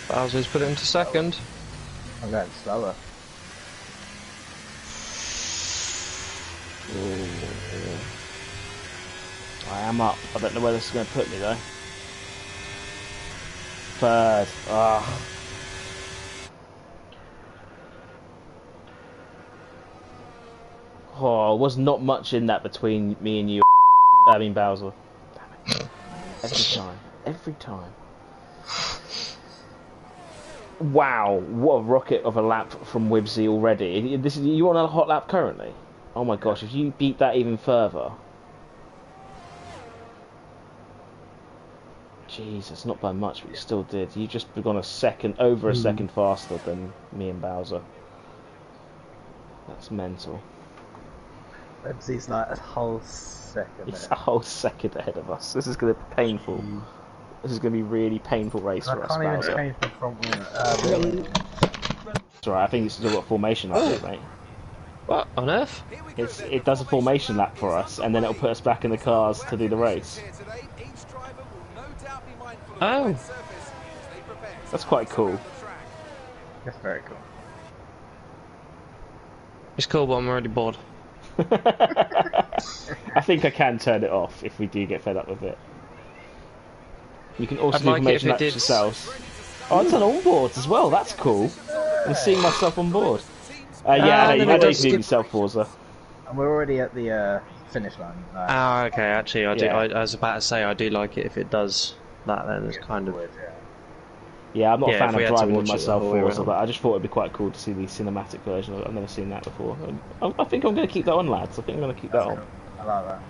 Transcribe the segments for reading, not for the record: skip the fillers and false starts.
Bowser's put it into second. I'm going slower. Ooh. I am up. I don't know where this is going to put me though. Third. Ah. Oh, there was not much in that between me and you. I mean Bowser. Damn it. Every time. Every time. Wow, what a rocket of a lap from Wibsy already. This is, you on a hot lap currently? Oh my gosh, if you beat that even further. Jesus, not by much, but you still did. You just gone a second, over a second faster than me and Bowser. That's mental. Websy's like a whole second. It's a whole second ahead of us. This is going to be painful. This is going to be a really painful race for us, I can't Bowser. even change the front wheel. It's alright, I think it's still got a formation lap, it, mate. What on earth? It does a formation lap for us, and then it'll put us back in the cars to do the race. Oh. That's quite cool. That's very cool. It's cool, but I'm already bored. I think I can turn it off if we do get fed up with it. You can also do formation laps yourselves. Oh, it's on onboards as well, that's cool. I'm seeing myself on board. Yeah, I know you can yourself, Forza. And we're already at the finish line. Ah, okay, actually, I do. I was about to say, I do like it if it does that, then it's kind of... Yeah, I'm not a fan of driving with watch myself, it the whole way Forza, around. but I just thought it'd be quite cool to see the cinematic version. I've never seen that before. I think I'm going to keep that on, lads. I think I'm going to keep that on. I like that.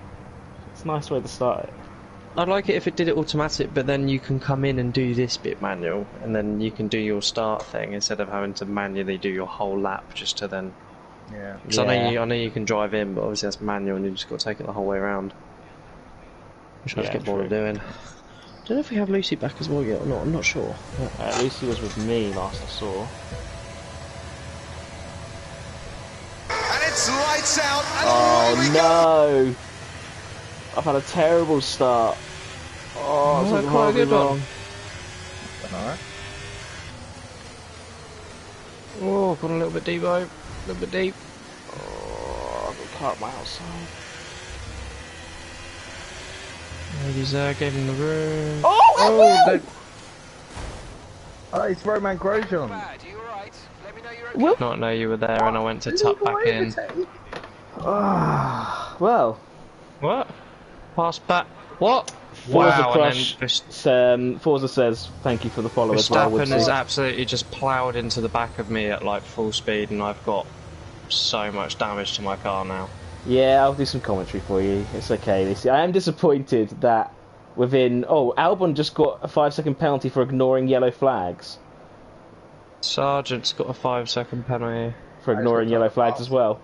It's a nice way to start it. I'd like it if it did it automatic, but then you can come in and do this bit manual, and then you can do your start thing instead of having to manually do your whole lap just to then... Yeah. Because I know you can drive in, but obviously that's manual and you just got to take it the whole way around. Which I just get bored of doing. I don't know if we have Lucy back as well yet or not, I'm not sure. Lucy was with me last I saw. And it's lights out. And Oh no! I've had a terrible start. Oh, it's quite a horribly good one. wrong. Alright. Oh, gone a little bit deep, though. A little bit deep. Oh, I've got a car at my outside. Ladies there, gave him the room. Oh, Oh, it's Roman Grosjean. Will? Not know you were there, and I went to tuck back in. Well. What? Pass back. What? Forza Wow, Crush, and then Forza says thank you for the follow as well. Verstappen has absolutely just ploughed into the back of me at like full speed, and I've got so much damage to my car now. Yeah, I'll do some commentary for you. It's okay, Lucy. I am disappointed that within... Oh, Albon just got a 5-second penalty for ignoring yellow flags. Sargent's got a 5-second penalty. For ignoring yellow flags as well.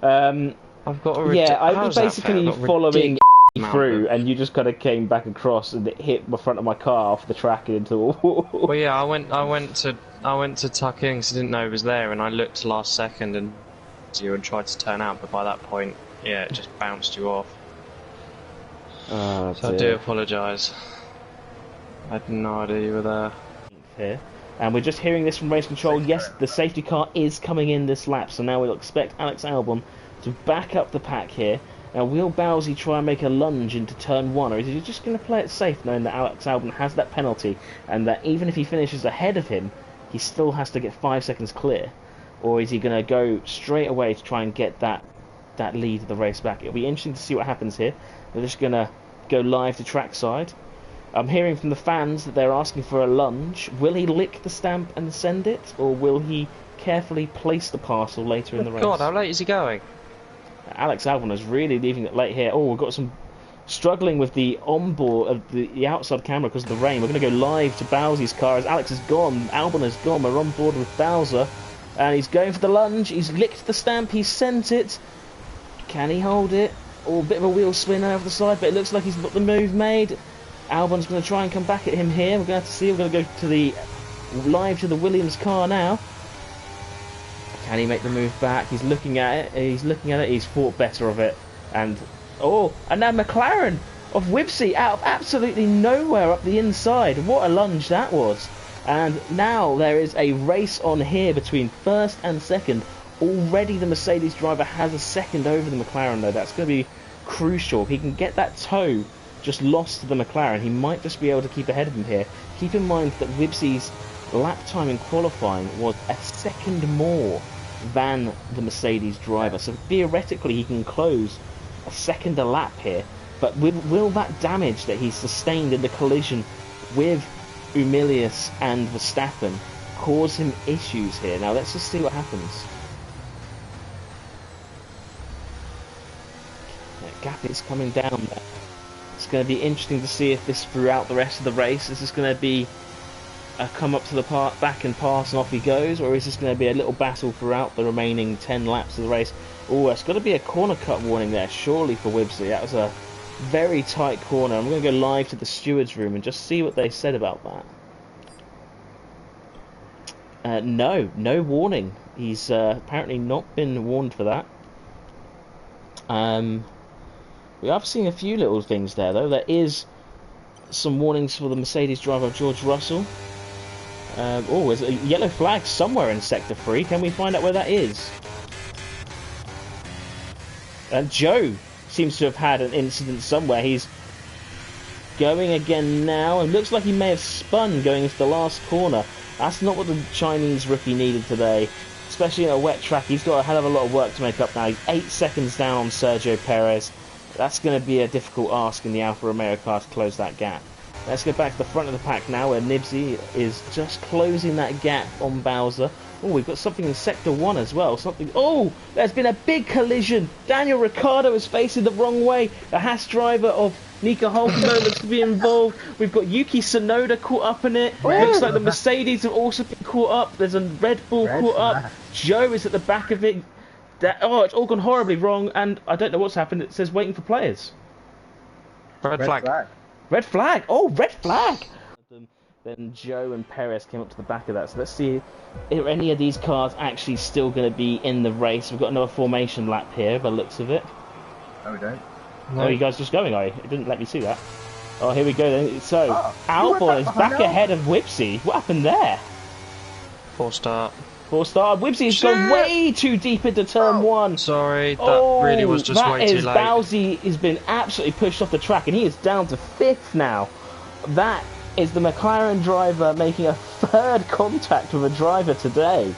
I've got a... Yeah, I was How's that fair? basically I've got following through, amount and you just kind of came back across and it hit the front of my car off the track and into a wall. Well, yeah, I went to tuck in because I didn't know it was there, and I looked last second and you and tried to turn out, but by that point, yeah, it just bounced you off. Oh, so I do apologise. I had no idea you were there. Here. And we're just hearing this from race control. Yes, the safety car is coming in this lap, so now we'll expect Alex Albon to back up the pack here. Now, will Bowsy try and make a lunge into turn 1, or is he just going to play it safe, knowing that Alex Albon has that penalty, and that even if he finishes ahead of him, he still has to get 5 seconds clear? Or is he going to go straight away to try and get that lead of the race back? It'll be interesting to see what happens here. We're just going to go live to trackside. I'm hearing from the fans that they're asking for a lunge. Will he lick the stamp and send it, or will he carefully place the parcel later in the race? God, how late is he going? Alex Albon is really leaving it late here. Oh, we've got some struggling with the onboard of the outside camera because of the rain. We're going to go live to Bowsy's car as Alex is gone. Albon is gone. We're on board with Bowser, and he's going for the lunge. He's licked the stamp. He's sent it. Can he hold it? Oh, a bit of a wheel spin over the side, but it looks like he's got the move made. Albon's going to try and come back at him here. We're going to have to see. We're going to go to the live to the Williams car now. Can he make the move back? He's looking at it. He's looking at it. He's thought better of it. And now McLaren of Wibsy out of absolutely nowhere up the inside. What a lunge that was. And now there is a race on here between first and second. Already the Mercedes driver has a second over the McLaren though. That's going to be crucial. If he can get that toe just lost to the McLaren, he might just be able to keep ahead of him here. Keep in mind that Wibsy's lap time in qualifying was a second more than the Mercedes driver. So theoretically he can close a second a lap here. But will that damage that he sustained in the collision with Umilius and Verstappen cause him issues here? Now let's just see what happens. That gap is coming down there. It's going to be interesting to see if this throughout the rest of the race, is this going to be a come up to the back and pass and off he goes, or is this going to be a little battle throughout the remaining 10 laps of the race? Oh, it's got to be a corner cut warning there, surely, for Wibsy. That was a very tight corner. I'm going to go live to the steward's room and just see what they said about that. No warning. He's apparently not been warned for that. We have seen a few little things there, though. There is some warnings for the Mercedes driver, George Russell. Oh, there's a yellow flag somewhere in Sector 3. Can we find out where that is? And Joe seems to have had an incident somewhere. He's going again now, and looks like he may have spun going into the last corner. That's not what the Chinese rookie needed today, especially in a wet track. He's got a hell of a lot of work to make up now. He's 8 seconds down on Sergio Perez. That's going to be a difficult ask in the Alfa Romeo car to close that gap. Let's go back to the front of the pack now, where Nibsy is just closing that gap on Bowser. Oh, we've got something in Sector 1 as well. Oh, there's been a big collision. Daniel Ricciardo is facing the wrong way. The Haas driver of Nico Hulkenberg looks to be involved. We've got Yuki Tsunoda caught up in it. Looks like the Mercedes have also been caught up. There's a Red Bull caught up. Joe is at the back of it. It's all gone horribly wrong, and I don't know what's happened. It says waiting for players. Red flag. Red flag! Oh, red flag! Then Joe and Perez came up to the back of that. So let's see if any of these cars actually still going to be in the race. We've got another formation lap here by the looks of it. No, we don't. No. Oh, you guys just going, are you? It didn't let me see that. Oh, here we go then. So, Albon is back ahead of Wibsy. What happened there? False start. Wibsy's gone way too deep into turn 1. Sorry, that really was just way too late. Bowsy has been absolutely pushed off the track, and he is down to 5th now. That is the McLaren driver making a 3rd contact with a driver today.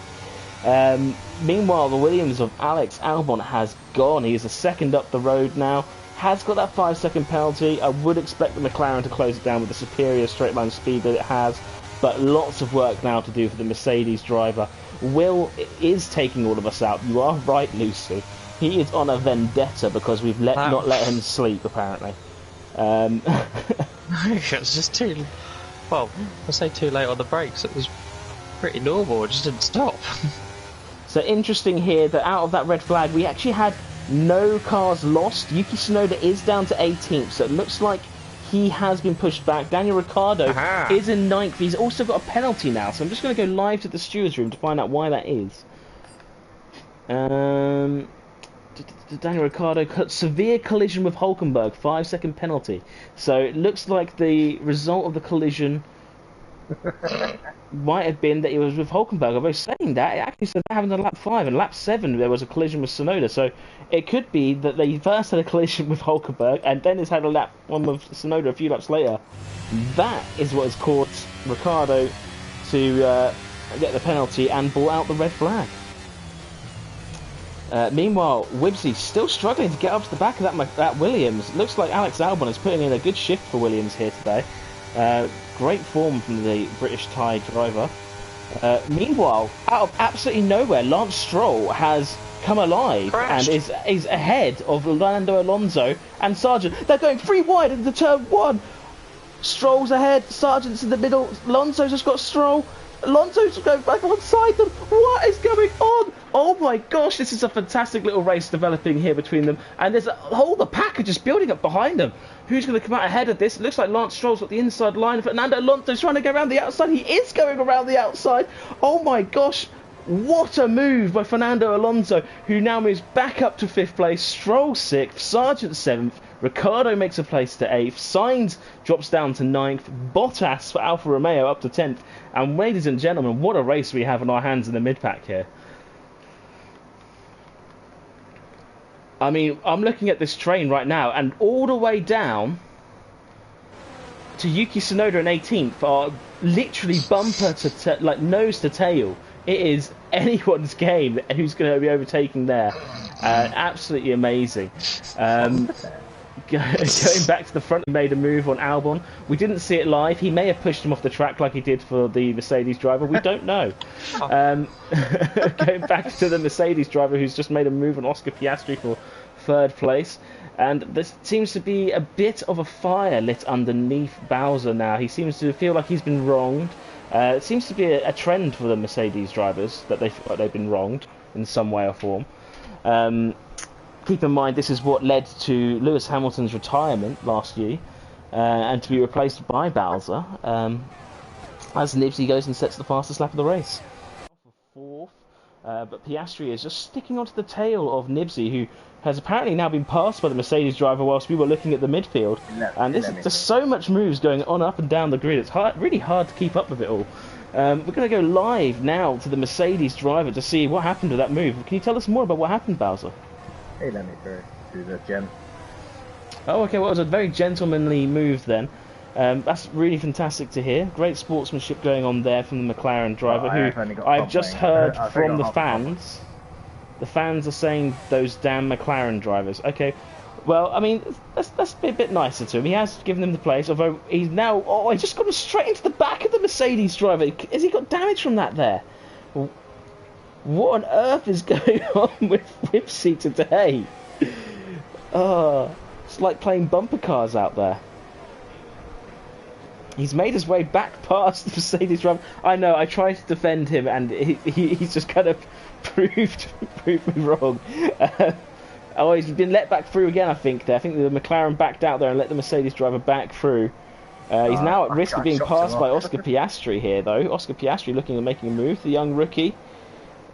Meanwhile, the Williams of Alex Albon has gone. He is a 2nd up the road now. Has got that 5-second penalty. I would expect the McLaren to close it down with the superior straight line speed that it has. But lots of work now to do for the Mercedes driver. Will is taking all of us out. You are right, Lucy. He is on a vendetta because we've not let him sleep, apparently. It's just too... Well, I say too late on the brakes. It was pretty normal. It just didn't stop. So interesting here that out of that red flag, we actually had no cars lost. Yuki Tsunoda is down to 18th, so it looks like he has been pushed back. Daniel Ricciardo is in 9th. He's also got a penalty now, so I'm just going to go live to the steward's room to find out why that is. Daniel Ricciardo, severe collision with Hulkenberg, 5-second penalty. So it looks like the result of the collision might have been that it was with Hulkenberg. Although saying that, it actually said that happened on lap 5, and lap 7 there was a collision with Tsunoda. So it could be that they first had a collision with Hulkenberg, and then it's had a lap one with Tsunoda a few laps later. That is what has caused Ricciardo to get the penalty and brought out the red flag. Meanwhile, Wibsy still struggling to get up to the back of that Williams. Looks like Alex Albon is putting in a good shift for Williams here today. Great form from the British Thai driver. Meanwhile, out of absolutely nowhere, Lance Stroll has come alive and is ahead of Fernando Alonso and Sargent. They're going 3 wide into turn 1. Stroll's ahead, Sargent's in the middle, Alonso's just got Stroll. Alonso's going back alongside them. What is going on? Oh my gosh, this is a fantastic little race developing here between them. And there's the pack are just building up behind them. Who's going to come out ahead of this? It looks like Lance Stroll's got the inside line. Fernando Alonso's trying to go around the outside. He is going around the outside. Oh my gosh. What a move by Fernando Alonso, who now moves back up to 5th place. Stroll 6th, Sargent 7th. Ricciardo makes a place to 8th. Sainz drops down to 9th. Bottas for Alfa Romeo up to 10th. And ladies and gentlemen, what a race we have on our hands in the mid-pack here. I mean, I'm looking at this train right now, and all the way down to Yuki Tsunoda in 18th are literally bumper to like nose to tail. It is anyone's game who's going to be overtaking there. Absolutely amazing. Going back to the front, he made a move on Albon. We didn't see it live. He may have pushed him off the track like he did for the Mercedes driver. We don't know. Going back to the Mercedes driver who's just made a move on Oscar Piastri for 3rd place. And there seems to be a bit of a fire lit underneath Bowser now. He seems to feel like he's been wronged. It seems to be a trend for the Mercedes drivers that they feel like they've been wronged in some way or form. Keep in mind, this is what led to Lewis Hamilton's retirement last year, and to be replaced by Bowser, as Nibsy goes and sets the fastest lap of the race. 4th, but Piastri is just sticking onto the tail of Nibsy, who has apparently now been passed by the Mercedes driver whilst we were looking at the midfield. And there's so much moves going on up and down the grid, it's really hard to keep up with it all. We're going to go live now to the Mercedes driver to see what happened to that move. Can you tell us more about what happened, Bowser? He let me through the gem. Oh, okay, well, it was a very gentlemanly move then. That's really fantastic to hear. Great sportsmanship going on there from the McLaren driver, who I've just heard from the fans. The fans are saying those damn McLaren drivers. Okay, well, I mean, let's be a bit nicer to him. He has given them the place, although he's now... Oh, he just got him straight into the back of the Mercedes driver. Has he got damage from that there? What on earth is going on with Whipsy today? Oh, it's like playing bumper cars out there. He's made his way back past the Mercedes driver. I know, I tried to defend him, and he's just kind of proved me wrong. Oh, he's been let back through again, I think. I think the McLaren backed out there and let the Mercedes driver back through. He's now at risk of being passed by Oscar Piastri here, though. Oscar Piastri looking at making a move, the young rookie.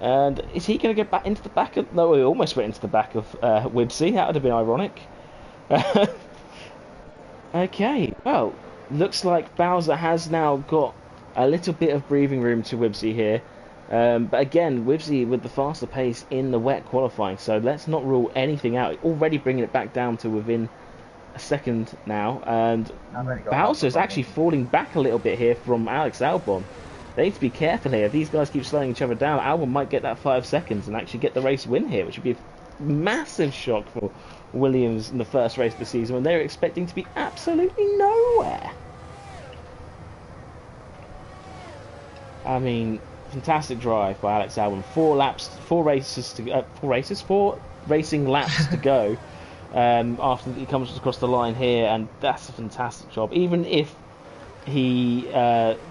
And is he going to get back into the back of... No, he almost went into the back of Wibsy. That would have been ironic. Okay, well, looks like Bowser has now got a little bit of breathing room to Wibsy here. But again, Wibsy with the faster pace in the wet qualifying, so let's not rule anything out. Already bringing it back down to within a second now, and Bowser's actually falling back a little bit here from Alex Albon. They need to be careful here. If these guys keep slowing each other down, Albon might get that 5 seconds and actually get the race win here, which would be a massive shock for Williams in the first race of the season when they're expecting to be absolutely nowhere. I mean, fantastic drive by Alex Albon. 4 racing laps to go after he comes across the line here, and that's a fantastic job. Even if he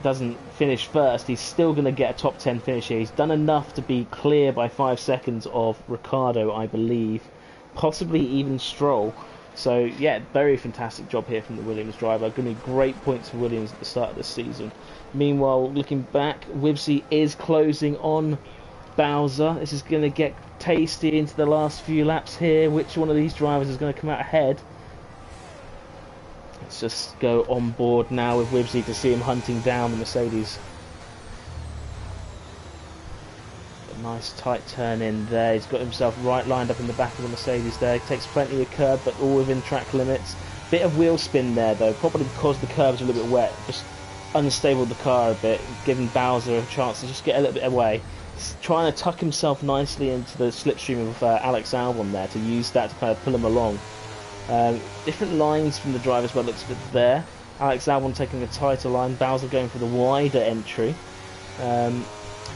doesn't finish first, he's still going to get a top 10 finish here. He's done enough to be clear by 5 seconds of Ricciardo, I believe, possibly even Stroll. So yeah, very fantastic job here from the Williams driver. Going to be great points for Williams at the start of the season. Meanwhile, looking back, Wibsy is closing on Bowser. This is going to get tasty into the last few laps here. Which one of these drivers is going to come out ahead? Let's just go on board now with Wibsy to see him hunting down the Mercedes. A nice tight turn in there. He's got himself right lined up in the back of the Mercedes there. He takes plenty of curb, but all within track limits. Bit of wheel spin there though, probably because the curbs are a little bit wet. Just unstable the car a bit, giving Bowser a chance to just get a little bit away. He's trying to tuck himself nicely into the slipstream of Alex Albon there to use that to kind of pull him along. Different lines from the drivers by the looks of it there. Alex Albon taking a tighter line, Bowser going for the wider entry.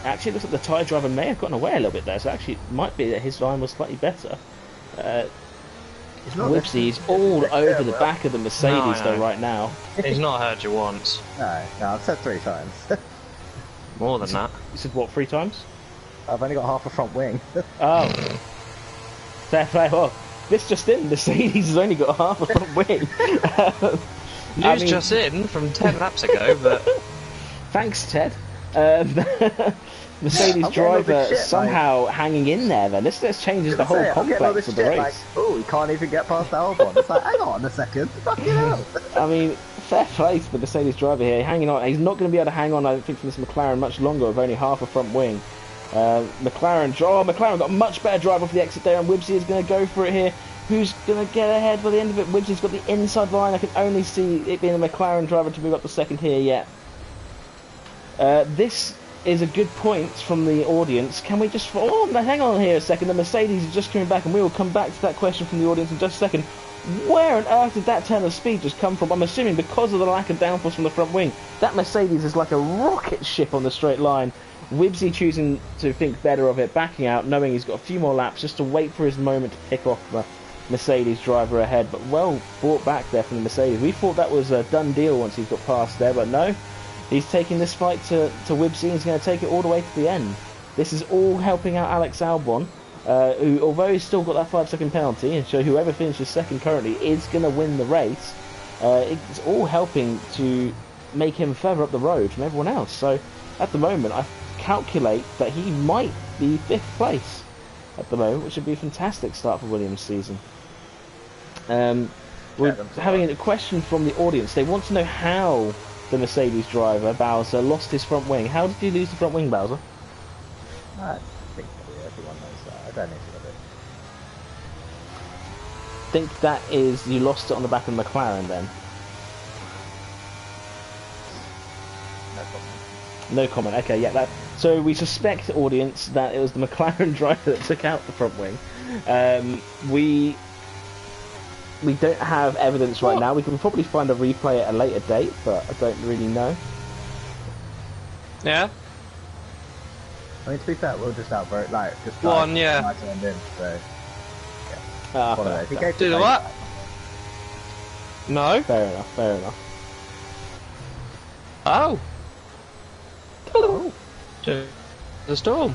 Actually, it looks like the tyre driver may have gotten away a little bit there, so actually it might be that his line was slightly better. Wibsy is all over the back of the Mercedes though right now. He's not heard you once. No, I've said 3 times. More than that. You said what, 3 times? I've only got half a front wing. Oh. Fair play. Well, this just in, Mercedes has only got half a front wing. News just in from 10 laps ago, but... Thanks, Ted. Mercedes driver somehow hanging in there. Then this changes the whole complex of the race. Like, oh, he can't even get past Albon. It's like, hang on a second, fucking hell. I mean, fair play to the Mercedes driver here, hanging on. He's not going to be able to hang on, I don't think, from this McLaren much longer with only half a front wing. McLaren got a much better drive off the exit there, and Wibbsy is going to go for it here. Who's going to get ahead by the end of it? Wibbsy's got the inside line. I can only see it being the McLaren driver to move up to second here yet. This is a good point from the audience. Can we just... Oh, hang on here a second. The Mercedes is just coming back, and we will come back to that question from the audience in just a second. Where on earth did that turn of speed just come from? I'm assuming because of the lack of downforce from the front wing. That Mercedes is like a rocket ship on the straight line. Wibbsy choosing to think better of it, backing out, knowing he's got a few more laps just to wait for his moment to pick off the Mercedes driver ahead. But well brought back there from the Mercedes. We thought that was a done deal once he got past there, but no. He's taking this fight to Wibbsy, and he's going to take it all the way to the end. This is all helping out Alex Albon, who, although he's still got that 5-second penalty, and so whoever finishes second currently is going to win the race. It's all helping to make him further up the road from everyone else. So at the moment, I calculate that he might be 5th place at the moment, which would be a fantastic start for Williams' season. We're having a question from the audience. They want to know how the Mercedes driver, Bowser, lost his front wing. How did you lose the front wing, Bowser? I think everyone knows that. I don't need to know it. Think that is, you lost it on the back of the McLaren then? No problem. No comment. Okay, yeah. So we suspect, audience, that it was the McLaren driver that took out the front wing. We don't have evidence right now. We can probably find a replay at a later date, but I don't really know. Yeah. I mean, to be fair, we'll just outvote, like, just one, yeah. In, so, yeah. Do the what? No. Fair enough. Fair enough. Oh. Oh. The storm.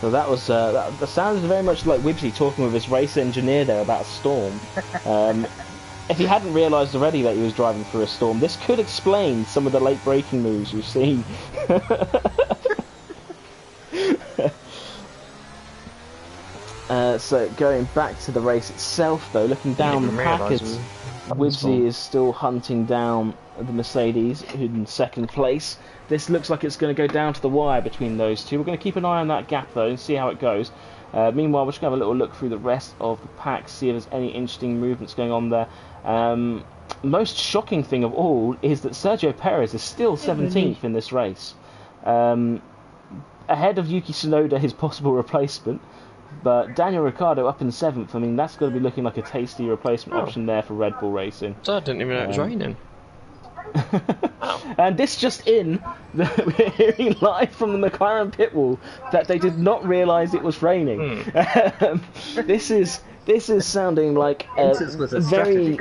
So that was that sounds very much like Wibbsy talking with his race engineer there about a storm. If he hadn't realised already that he was driving through a storm, this could explain some of the late braking moves we've seen. So going back to the race itself, though, looking down the packets, Wibbsy is still hunting down the Mercedes in second place. This looks like it's going to go down to the wire between those two. We're going to keep an eye on that gap, though, and see how it goes. Meanwhile, we're just going to have a little look through the rest of the pack, see if there's any interesting movements going on there. Most shocking thing of all is that Sergio Perez is still 17th in this race. Ahead of Yuki Tsunoda, his possible replacement. But Daniel Ricciardo up in 7th. I mean, that's going to be looking like a tasty replacement option there for Red Bull Racing. So I didn't even know it was raining. And this just in, we're hearing live from the McLaren pit wall that they did not realise it was raining. This is sounding like a very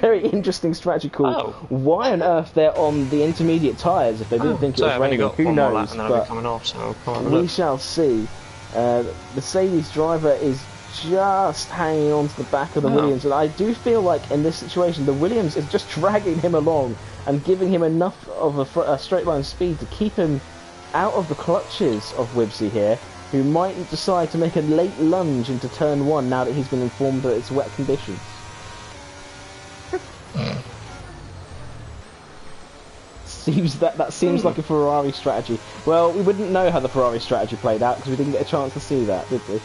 very interesting strategy call. Oh. Why on earth they're on the intermediate tyres if they didn't think it was raining? Who knows? But we shall see. Mercedes driver is just hanging on to the back of the Williams, and I do feel like in this situation the Williams is just dragging him along and giving him enough of a straight line speed to keep him out of the clutches of Wibbsy here, who might decide to make a late lunge into turn 1 now that he's been informed that it's wet conditions. That seems like a Ferrari strategy. Well, we wouldn't know how the Ferrari strategy played out because we didn't get a chance to see that, did we?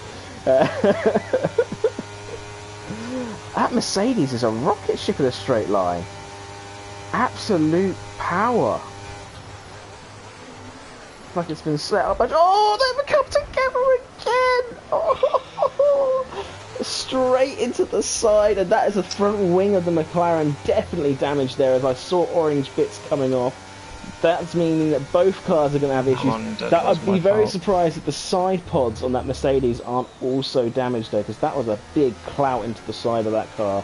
That Mercedes is a rocket ship in a straight line. Absolute power. It's like it's been set up. Oh, they've come together again. Oh, straight into the side, and that is the front wing of the McLaren definitely damaged there as I saw orange bits coming off. That's meaning that both cars are going to have issues. I'd be very surprised if the side pods on that Mercedes aren't also damaged though, because that was a big clout into the side of that car.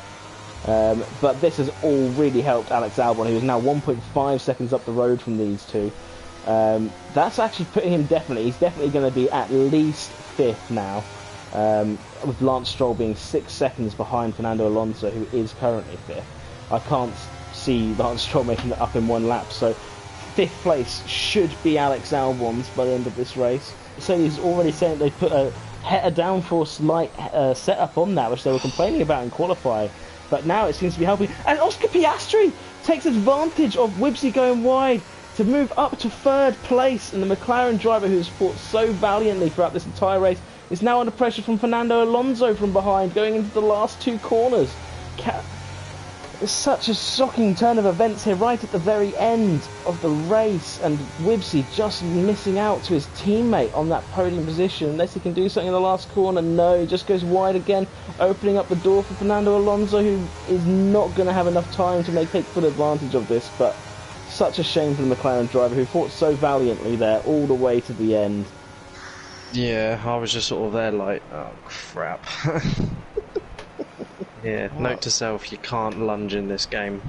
But this has all really helped Alex Albon, who is now 1.5 seconds up the road from these two. That's actually putting him he's definitely going to be at least 5th now, with Lance Stroll being 6 seconds behind Fernando Alonso, who is currently 5th. I can't see Lance Stroll making it up in one lap, so fifth place should be Alex Albon's by the end of this race. So he's already saying they put a downforce light setup on that, which they were complaining about in qualifying. But now it seems to be helping. And Oscar Piastri takes advantage of Wibsy going wide to move up to third place. And the McLaren driver, who's fought so valiantly throughout this entire race, is now under pressure from Fernando Alonso from behind, going into the last two corners. It's such a shocking turn of events here, right at the very end of the race, and Wibsy just missing out to his teammate on that podium position. Unless he can do something in the last corner, no, he just goes wide again, opening up the door for Fernando Alonso, who is not going to have enough time to take full advantage of this. But such a shame for the McLaren driver, who fought so valiantly there all the way to the end. Yeah, I was just sort of there like, oh crap. Yeah, note to self, you can't lunge in this game.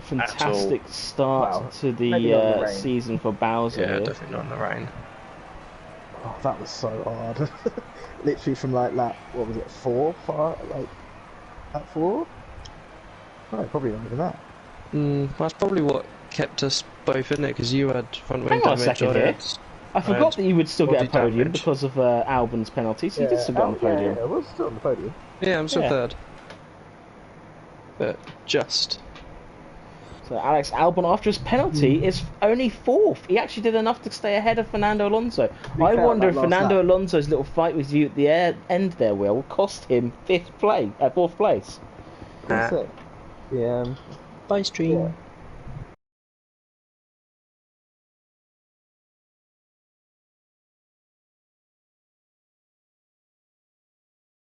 Fantastic start to the season for Bowser. Yeah, here. definitely not in the rain. Oh, that was so hard. Literally from like lap, what was it, 4? Like, lap 4? No, probably not even that. That's probably what kept us both in it, because you had front wing Hang on a damage. second here. I forgot that you would still get a body podium damage. because of Albon's penalty, so you did still get on the podium. Yeah, I was still on the podium. Yeah, I'm still Yeah. third. But just. So Alex Albon, after his penalty, is only fourth. He actually did enough to stay ahead of Fernando Alonso. I fair, wonder that if last Fernando lap. Alonso's little fight with you at the end there, Will, cost him fourth place. That's it. Yeah. Bye stream. Yeah.